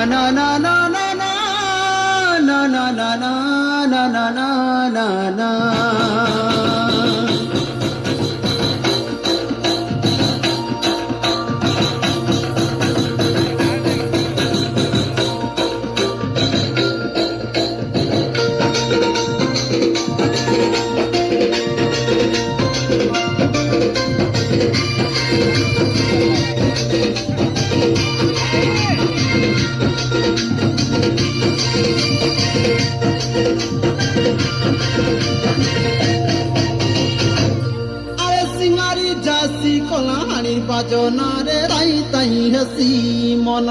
na na na na na na na na na na na na na. কলাহানির বাজনারে তাই তাই হাসি মন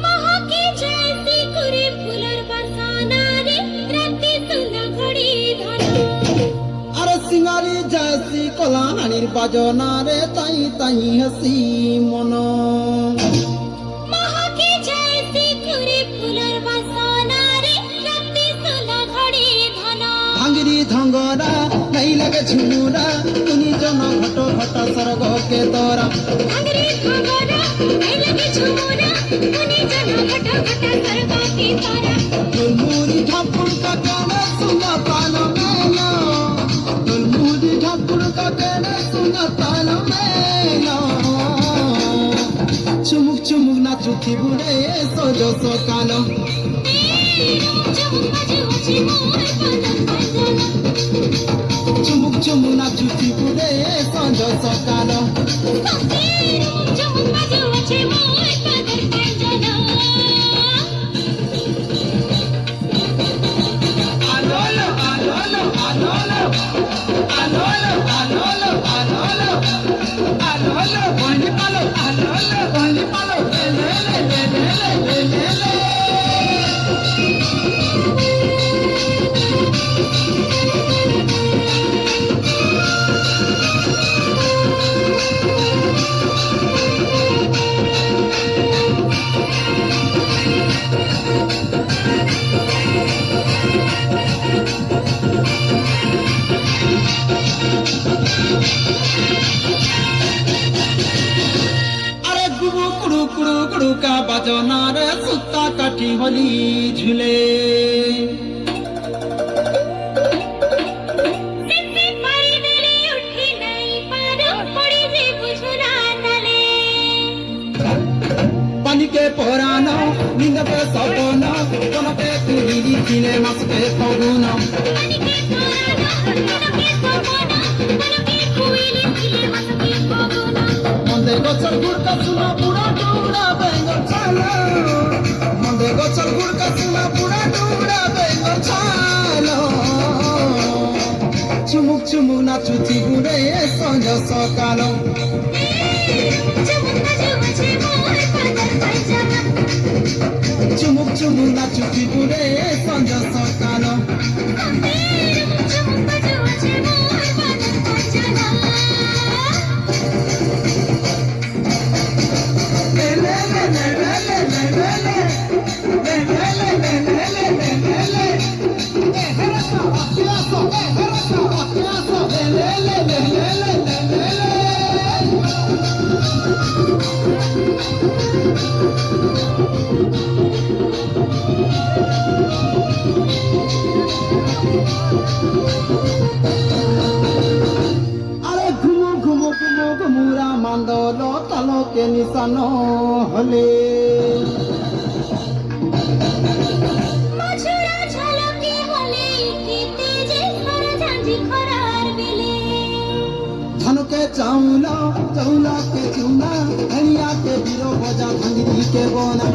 মহাকে জয়সি করে ফুলের বাসনারে রাতে সোনা ঘড়ি ধর আরে সিঙ্গারি জয়সি কলাহানির বাজনারে তাই তাই হাসি মন মহাকে জয়সি করে ফুলের বাসনারে রাতে সোনা ঘড়ি ধন ভাঙ্গিরি ধঙ্গরা নাই লাগে ঝুমুরা তুমি জন ঘট ঘট স্বর্গ কে তোরা ভাঙ্গিরি ধঙ্গরা নাই লাগে ঝুমুরা তুমি জন ঘট ঘট স্বর্গ কে তোরা দুলমুরি ঠাকুর কা গানা সুনা তাল মেলা দুলমুরি ঠাকুর কা গানা সুনা তাল মেলা চুমুক চুমুক নাচুতি বুড়ে সজ সকাল চুমুক চুমুক নাচুতি বুড়ে সজ সকাল আলোলো আলোলো আলোলো আলোলো আলোলো আলোলো আলোলো বনি পালো আলোলো বনি পালো লে লে লে লে লে লে কুড়ুকা বাজনার সুতা কাঠি হলি ঝুলে পানিকে পরানো নিন্দকে সপন কোনকে তুলি চিনে মাসকে ফগুন মন্দে গছর গুড়কা সুনা পুরা ডুবড়া বেঙ্গল ছালো মন্দে গছর গুড়কা সুনা পুরা ডুবড়া বেঙ্গল ছালো চুমুক চুমুক নাচুতি গুড়ে সঞ্জ সকাল চুমুক চুমুক নাচুতি গুড়ে সঞ্জ সকাল ঘুমুরা মান্দল তালকে নিশান হলে ধনকে চাউলা চাউলা কে চুনা হরিয়া কে বিরো বজা ভাঙ্গিরি কে বনা